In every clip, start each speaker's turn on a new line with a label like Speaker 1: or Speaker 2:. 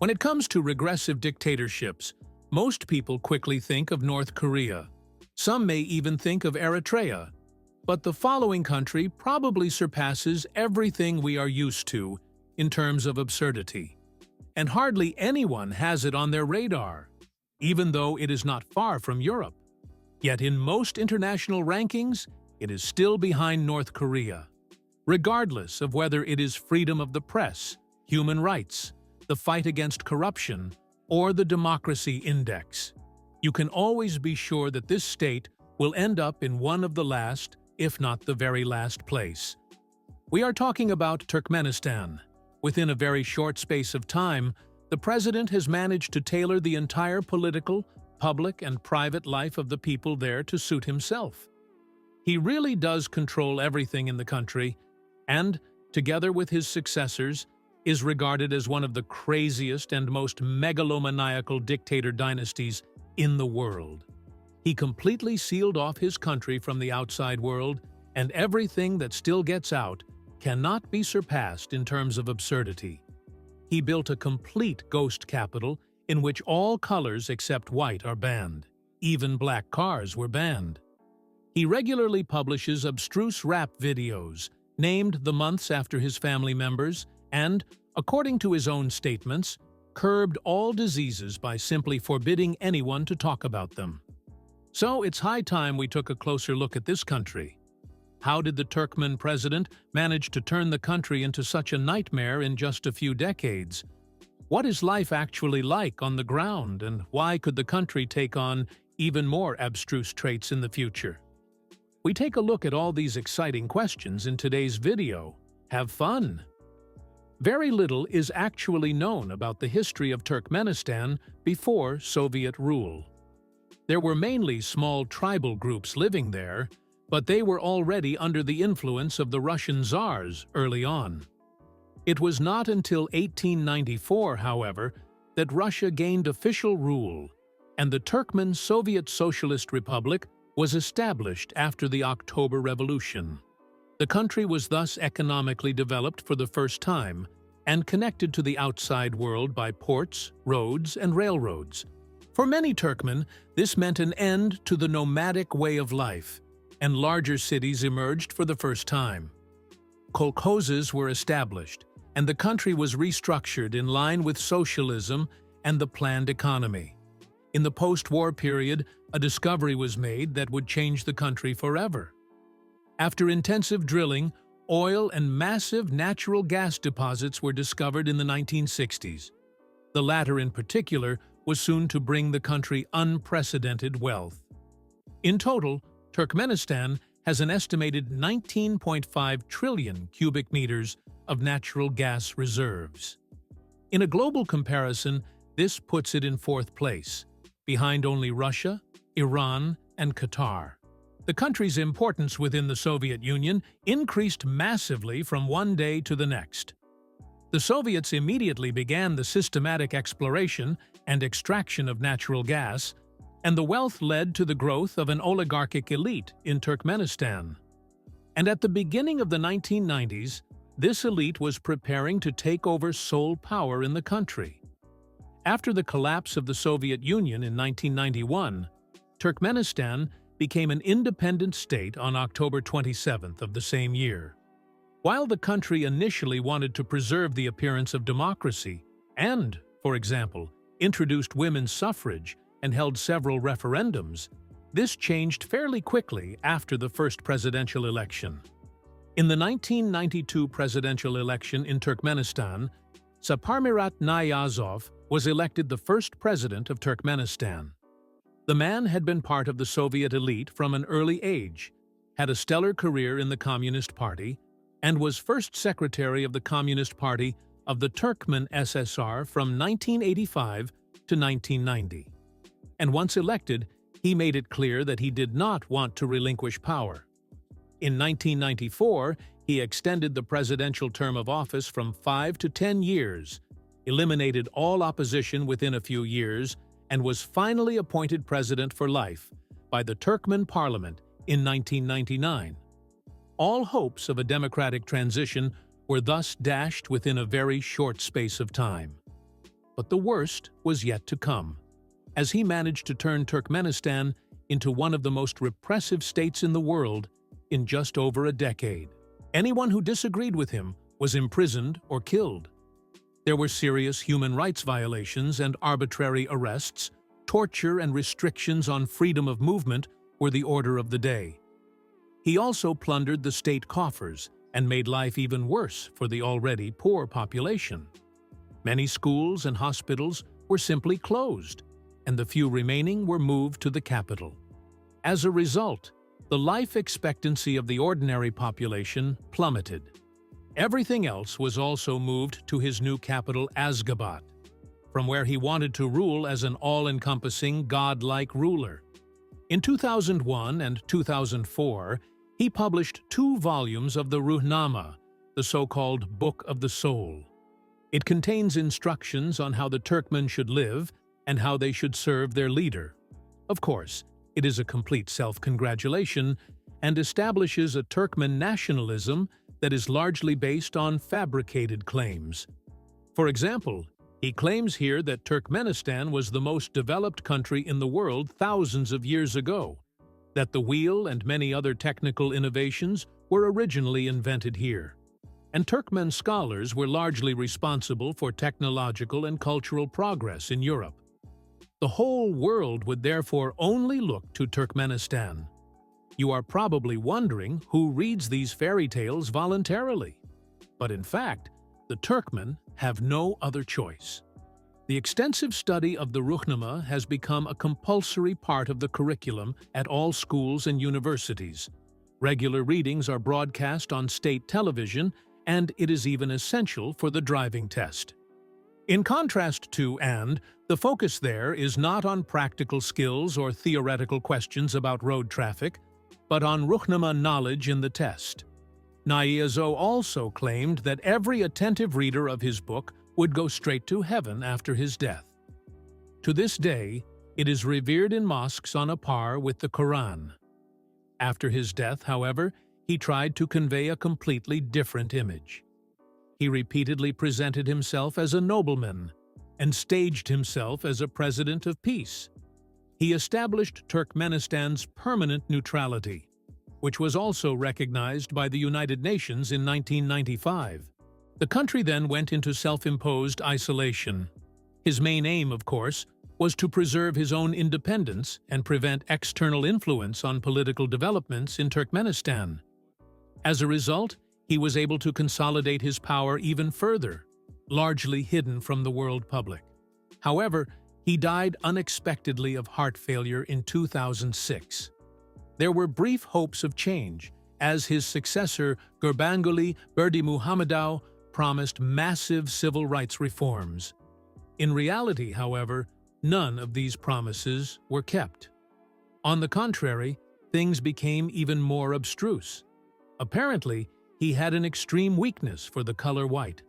Speaker 1: When it comes to regressive dictatorships, most people quickly think of North Korea. Some may even think of Eritrea. But the following country probably surpasses everything we are used to in terms of absurdity. And hardly anyone has it on their radar, even though it is not far from Europe. Yet in most international rankings, it is still behind North Korea. Regardless of whether it is freedom of the press, human rights, the fight against corruption, or the democracy index, you can always be sure that this state will end up in one of the last, if not the very last place. We are talking about Turkmenistan. Within a very short space of time, the president has managed to tailor the entire political, public, and private life of the people there to suit himself. He really does control everything in the country, and, together with his successors, is regarded as one of the craziest and most megalomaniacal dictator dynasties in the world. He completely sealed off his country from the outside world, and everything that still gets out cannot be surpassed in terms of absurdity. He built a complete ghost capital in which all colors except white are banned. Even black cars were banned. He regularly publishes abstruse rap videos, named the months after his family members, and, according to his own statements, curbed all diseases by simply forbidding anyone to talk about them. So it's high time we took a closer look at this country. How did the Turkmen president manage to turn the country into such a nightmare in just a few decades? What is life actually like on the ground, and why could the country take on even more abstruse traits in the future? We take a look at all these exciting questions in today's video. Have fun! Very little is actually known about the history of Turkmenistan before Soviet rule. There were mainly small tribal groups living there, but they were already under the influence of the Russian Tsars early on. It was not until 1894, however, that Russia gained official rule, and the Turkmen Soviet Socialist Republic was established after the October Revolution. The country was thus economically developed for the first time and connected to the outside world by ports, roads, and railroads. For many Turkmen, this meant an end to the nomadic way of life, and larger cities emerged for the first time. Kolkhozes were established, and the country was restructured in line with socialism and the planned economy. In the post-war period, a discovery was made that would change the country forever. After intensive drilling, oil and massive natural gas deposits were discovered in the 1960s. The latter in particular was soon to bring the country unprecedented wealth. In total, Turkmenistan has an estimated 19.5 trillion cubic meters of natural gas reserves. In a global comparison, this puts it in fourth place, behind only Russia, Iran, and Qatar. The country's importance within the Soviet Union increased massively from one day to the next. The Soviets immediately began the systematic exploration and extraction of natural gas, and the wealth led to the growth of an oligarchic elite in Turkmenistan. And at the beginning of the 1990s, this elite was preparing to take over sole power in the country. After the collapse of the Soviet Union in 1991, Turkmenistan became an independent state on October 27th of the same year. While the country initially wanted to preserve the appearance of democracy and, for example, introduced women's suffrage and held several referendums, this changed fairly quickly after the first presidential election. In the 1992 presidential election in Turkmenistan, Saparmurat Niyazov was elected the first president of Turkmenistan. The man had been part of the Soviet elite from an early age, had a stellar career in the Communist Party, and was first secretary of the Communist Party of the Turkmen SSR from 1985 to 1990. And once elected, he made it clear that he did not want to relinquish power. In 1994, he extended the presidential term of office from 5 to 10 years, eliminated all opposition within a few years, and was finally appointed president for life by the Turkmen parliament in 1999. All hopes of a democratic transition were thus dashed within a very short space of time. But the worst was yet to come, as he managed to turn Turkmenistan into one of the most repressive states in the world in just over a decade. Anyone who disagreed with him was imprisoned or killed. There were serious human rights violations and arbitrary arrests. Torture and restrictions on freedom of movement were the order of the day. He also plundered the state coffers and made life even worse for the already poor population. Many schools and hospitals were simply closed, and the few remaining were moved to the capital. As a result, the life expectancy of the ordinary population plummeted. Everything else was also moved to his new capital, Ashgabat, from where he wanted to rule as an all-encompassing, godlike ruler. In 2001 and 2004, he published 2 volumes of the Ruhnama, the so-called Book of the Soul. It contains instructions on how the Turkmen should live and how they should serve their leader. Of course, it is a complete self-congratulation and establishes a Turkmen nationalism that is largely based on fabricated claims. For example, he claims here that Turkmenistan was the most developed country in the world thousands of years ago, that the wheel and many other technical innovations were originally invented here, and Turkmen scholars were largely responsible for technological and cultural progress in Europe. The whole world would therefore only look to Turkmenistan. You are probably wondering who reads these fairy tales voluntarily. But in fact, the Turkmen have no other choice. The extensive study of the Ruhnama has become a compulsory part of the curriculum at all schools and universities. Regular readings are broadcast on state television, and it is even essential for the driving test. In contrast to the focus there is not on practical skills or theoretical questions about road traffic, but on Ruhnama knowledge in the test. Niazo also claimed that every attentive reader of his book would go straight to heaven after his death. To this day, it is revered in mosques on a par with the Quran. After his death, however, he tried to convey a completely different image. He repeatedly presented himself as a nobleman and staged himself as a president of peace. He established Turkmenistan's permanent neutrality, which was also recognized by the United Nations in 1995. The country then went into self-imposed isolation. His main aim, of course, was to preserve his own independence and prevent external influence on political developments in Turkmenistan. As a result, he was able to consolidate his power even further, largely hidden from the world public. However, he died unexpectedly of heart failure in 2006. There were brief hopes of change, as his successor, Gurbanguly Berdimuhamedov, promised massive civil rights reforms. In reality, however, none of these promises were kept. On the contrary, things became even more abstruse. Apparently, he had an extreme weakness for the color white.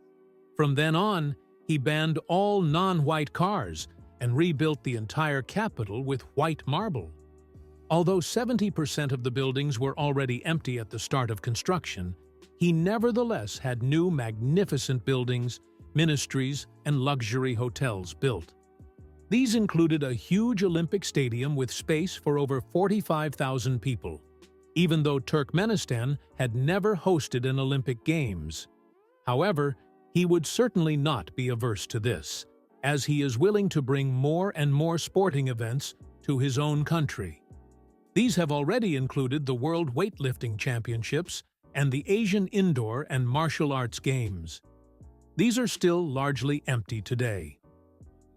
Speaker 1: From then on, he banned all non-white cars and rebuilt the entire capital with white marble. Although 70% of the buildings were already empty at the start of construction, he nevertheless had new magnificent buildings, ministries, and luxury hotels built. These included a huge Olympic stadium with space for over 45,000 people, even though Turkmenistan had never hosted an Olympic Games. However, he would certainly not be averse to this, as he is willing to bring more and more sporting events to his own country. These have already included the World Weightlifting Championships and the Asian Indoor and Martial Arts Games. These are still largely empty today.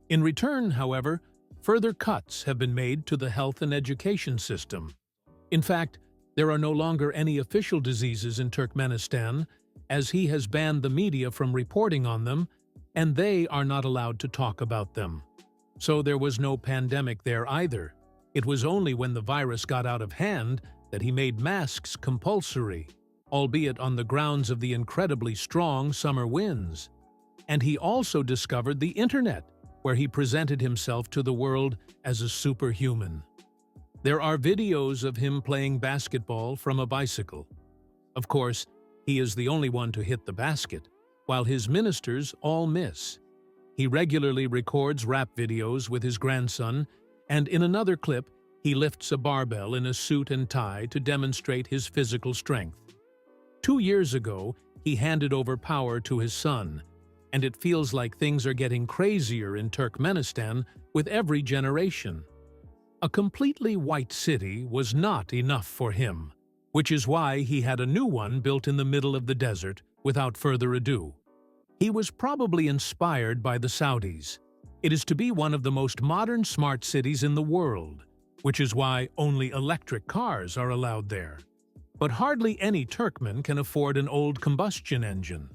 Speaker 1: In return, however, further cuts have been made to the health and education system. In fact, there are no longer any official diseases in Turkmenistan, as he has banned the media from reporting on them, and they are not allowed to talk about them. So there was no pandemic there either. It was only when the virus got out of hand that he made masks compulsory, albeit on the grounds of the incredibly strong summer winds. And he also discovered the internet, where he presented himself to the world as a superhuman. There are videos of him playing basketball from a bicycle. Of course, he is the only one to hit the basket, while his ministers all miss. He regularly records rap videos with his grandson, and in another clip, he lifts a barbell in a suit and tie to demonstrate his physical strength. 2 years ago, he handed over power to his son, and it feels like things are getting crazier in Turkmenistan with every generation. A completely white city was not enough for him, which is why he had a new one built in the middle of the desert without further ado. He was probably inspired by the Saudis. It is to be one of the most modern smart cities in the world, which is why only electric cars are allowed there. But hardly any Turkmen can afford an old combustion engine.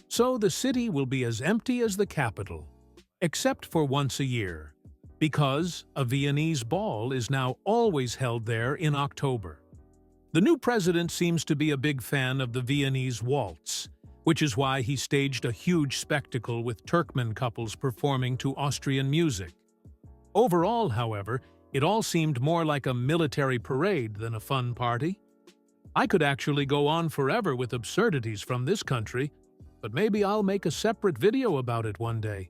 Speaker 1: So the city will be as empty as the capital, except for once a year, because a Viennese ball is now always held there in October. The new president seems to be a big fan of the Viennese waltz, which is why he staged a huge spectacle with Turkmen couples performing to Austrian music. Overall, however, it all seemed more like a military parade than a fun party. I could actually go on forever with absurdities from this country, but maybe I'll make a separate video about it one day.